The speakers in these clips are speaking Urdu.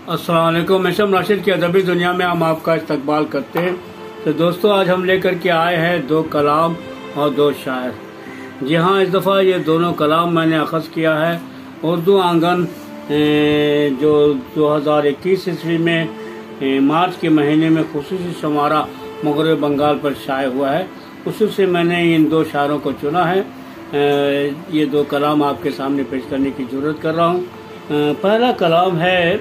السلام علیکم، میں شم راشد کی ادبی دنیا میں ہم آپ کا استقبال کرتے ہیں۔ تو دوستو، آج ہم لے کر کے آئے ہیں 2 کلام اور 2 شاعر۔ جی ہاں، اس دفعہ یہ دونوں کلام میں نے اخذ کیا ہے اردو آنگن جو 2021 عیسوی میں مارچ کے مہینے میں خصوصی شمارہ مغرب بنگال پر شائع ہوا ہے۔ اسی سے میں نے ان 2 شاعروں کو چنا ہے۔ یہ 2 کلام آپ کے سامنے پیش کرنے کی ضرورت کر رہا ہوں۔ پہلا کلام ہے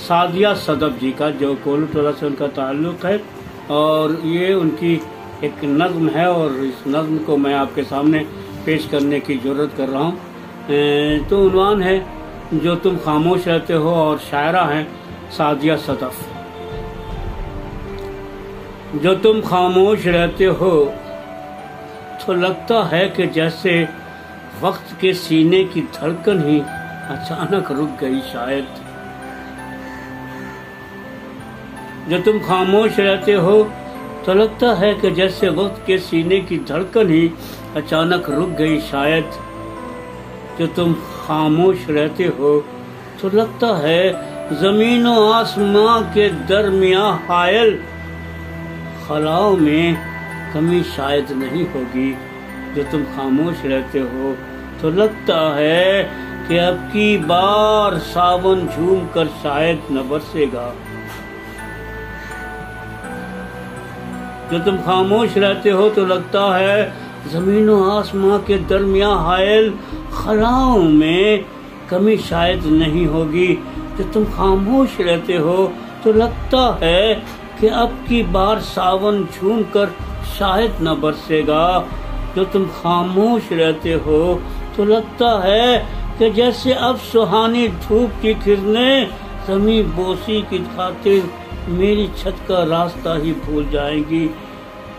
سعدیہ صدف جی کا، جو کولو ٹولہ سے ان کا تعلق ہے، اور یہ ان کی ایک نظم ہے، اور اس نظم کو میں آپ کے سامنے پیش کرنے کی ضرورت کر رہا ہوں۔ تو عنوان ہے جو تم خاموش رہتے ہو، اور شاعرہ ہیں سعدیہ صدف۔ جو تم خاموش رہتے ہو تو لگتا ہے کہ جیسے وقت کے سینے کی دھڑکن ہی اچانک رک گئی شاید۔ جو تم خاموش رہتے ہو تو لگتا ہے کہ جیسے وقت کے سینے کی دھڑکن ہی اچانک رک گئی شاید۔ جو تم خاموش رہتے ہو تو لگتا ہے زمین و آسمان کے درمیان حائل خلاؤں میں کمی شاید نہیں ہوگی۔ جو تم خاموش رہتے ہو تو لگتا ہے کہ اب کی بار ساون جھوم کر شاید نہ برسے گا۔ جو تم خاموش رہتے ہو تو لگتا ہے زمین و آسمان کے درمیان حائل خلاؤں میں کمی شاید نہیں ہوگی۔ جو تم خاموش رہتے ہو تو لگتا ہے کہ اب کی بار ساون جھوم کر شاید نہ برسے گا۔ جو تم خاموش رہتے ہو تو لگتا ہے کہ جیسے اب سہانی دھوپ کی کرنیں زمین بوسی کی خاطر میری چھت کا راستہ ہی بھول جائیں گی۔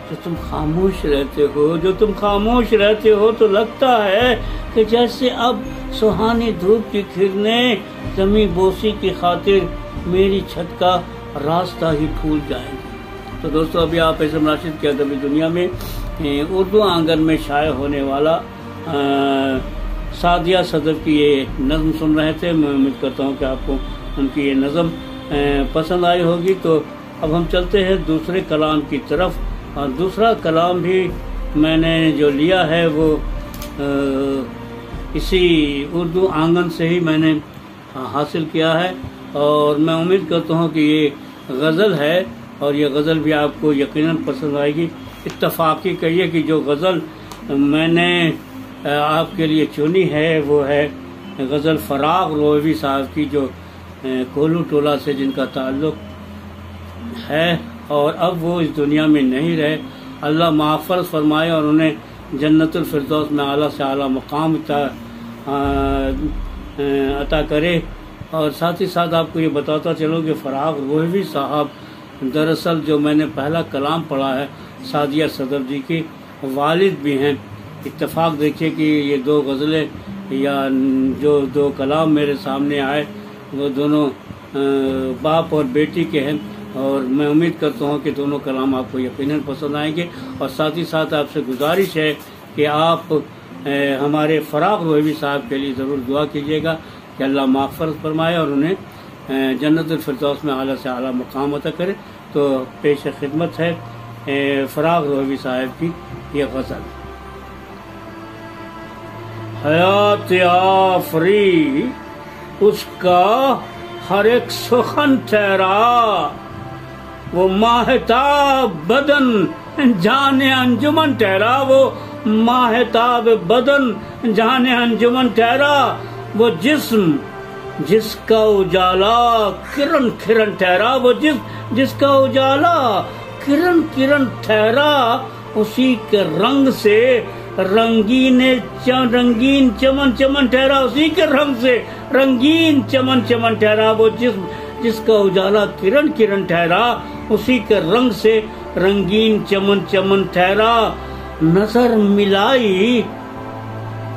جو تم خاموش رہتے ہو، جو تم خاموش رہتے ہو تو لگتا ہے کہ جیسے اب سہانی دھوپ کی کرنیں زمین بوسی کی خاطر میری چھت کا راستہ ہی بھول جائیں گی۔ تو دوستو، ابھی آپ شم راشد کی ادبی دنیا میں اردو آنگن میں شائع ہونے والا سعدیہ صدف کی یہ نظم سن رہے تھے۔ میں امید کرتا ہوں کہ آپ کو ان کی یہ نظم پسند آئی ہوگی۔ تو اب ہم چلتے ہیں دوسرے کلام کی طرف، اور دوسرا کلام بھی میں نے جو لیا ہے وہ اسی اردو آنگن سے ہی میں نے حاصل کیا ہے، اور میں امید کرتا ہوں کہ یہ غزل ہے، اور یہ غزل بھی آپ کو یقیناً پسند آئے گی۔ اتفاقی کہیے کہ جو غزل میں نے آپ کے لیے چنی ہے وہ ہے غزل فراغ رویوی صاحب کی، جو کولو ٹولہ سے جن کا تعلق ہے، اور اب وہ اس دنیا میں نہیں رہے۔ اللہ مغفرت فرمائے اور انہیں جنت الفردوس میں اعلیٰ سے اعلیٰ مقام عطا کرے۔ اور ساتھ ہی ساتھ آپ کو یہ بتاتا چلوں کہ فراغ رویوی صاحب دراصل جو میں نے پہلا کلام پڑھا ہے سعدیہ صدف جی کی، والد بھی ہیں۔ اتفاق دیکھیے کہ یہ 2 غزلیں یا جو 2 کلام میرے سامنے آئے وہ دونوں باپ اور بیٹی کے ہیں، اور میں امید کرتا ہوں کہ دونوں کلام آپ کو یقیناً پسند آئیں گے۔ اور ساتھ ہی ساتھ آپ سے گزارش ہے کہ آپ ہمارے فراغ رویوی صاحب کے لیے ضرور دعا کیجیے گا کہ اللہ مغفرت فرمائے اور انہیں جنت الفردوس میں اعلیٰ سے اعلیٰ مقام عطا کرے۔ تو پیش خدمت ہے فراغ رویوی صاحب کی یہ غزل۔ حیات آفری اس کا ہر ایک سخن ٹھہرا، وہ ماہتاب بدن جانے انجمن ٹھہرا، وہ ماہتاب بدن جانے انجمن ٹھہرا، وہ جسم جس کا اجالا کرن کرن ٹھہرا، وہ جس کا اجالا کرن کرن ٹھہرا، اسی کے رنگ سے رنگین چمن چمن ٹھہرا، اسی کے رنگ سے رنگین چمن چمن ٹھہرا، وہ جسم جس کا اجالا کرن کرن ٹھہرا، اسی کے رنگ سے رنگین چمن چمن ٹھہرا۔ نظر ملائی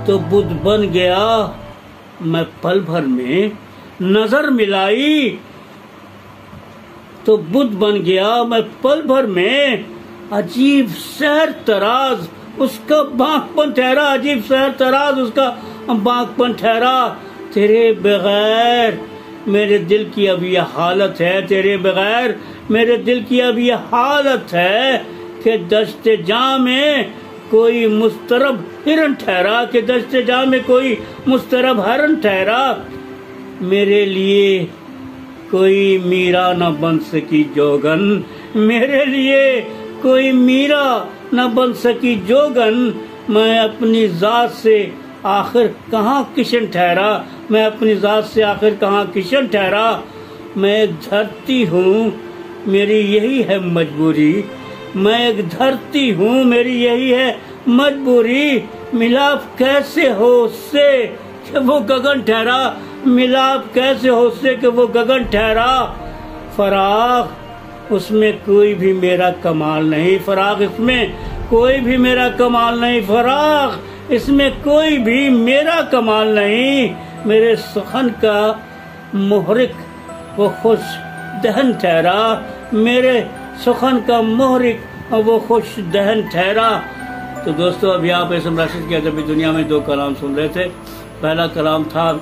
تو بدھ بن گیا میں پل بھر میں، نظر ملائی تو بدھ بن گیا میں پل بھر میں، عجیب سیر تراز اس کا بانک پن ٹھہرا، عجیب سیر تراز اس کا بانک پن ٹھہرا، تیرے بغیر میرے دل کی اب یہ حالت ہے، تیرے بغیر میرے دل کی اب یہ حالت ہے کہ دشت جاں میں کوئی مضطرب ہرن ٹھہرا، کہ دشت جاں میں کوئی مضطرب ہرن ٹھہرا، میرے لیے کوئی میرا نہ بن سکی جوگن، میرے لیے کوئی میرا نہ بن سکی جوگن، میں اپنی ذات سے آخر کہاں کشن ٹھہرا، میں اپنی ذات سے آخر کہاں کشن ٹھہرا، میں ایک دھرتی ہوں میری یہی ہے مجبوری، میں ایک دھرتی ہوں میری یہی ہے مجبوری، ملاپ کیسے ہو اس سے کہ وہ گگن ٹھہرا، ملاپ کیسے ہو اس سے کہ وہ گگن ٹھہرا، فراق اس میں کوئی بھی میرا کمال نہیں، فراق اس میں کوئی بھی میرا کمال نہیں، فراق اس میں کوئی بھی میرا کمال نہیں، میرے سخن کا محرک وہ خوش دہن ٹھہرا، میرے سخن کا محرک وہ خوش دہن ٹھہرا۔ تو دوستو ابھی آپ اسم راشد کی ادبی دنیا میں 2 کلام سن رہے تھے۔ پہلا کلام تھا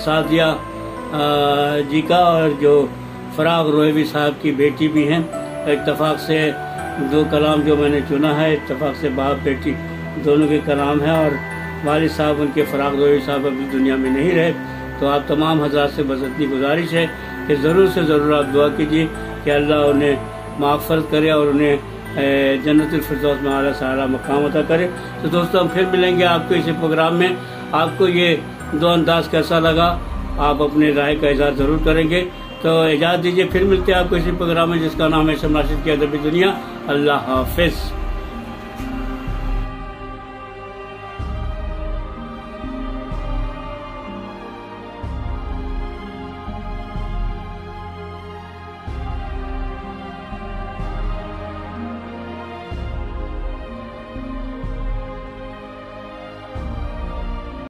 سعدیہ جی کا، اور جو فراق رویوی صاحب کی بیٹی بھی ہیں، اتفاق سے 2 کلام جو میں نے چنا ہے، اتفاق سے باپ بیٹی دونوں کے کلام ہیں، اور والد صاحب ان کے فراق رویوی صاحب ابھی دنیا میں نہیں رہے۔ تو آپ تمام حضرات سے بس اتنی گزارش ہے کہ ضرور سے ضرور آپ دعا کیجیے کہ اللہ انہیں مغفرت کرے اور انہیں جنت الفردوس میں اعلیٰ سے اعلیٰ مقام عطا کرے۔ تو دوستو ہم پھر ملیں گے آپ کو اسی پروگرام میں۔ آپ کو یہ 2 انداز کیسا لگا آپ اپنے رائے کا اظہار ضرور کریں گے۔ تو اجازت دیجیے، پھر ملتے ہیں آپ کو اسی پروگرام میں جس کا نام ہے اسم راشد کی ادبی دنیا۔ اللہ حافظ۔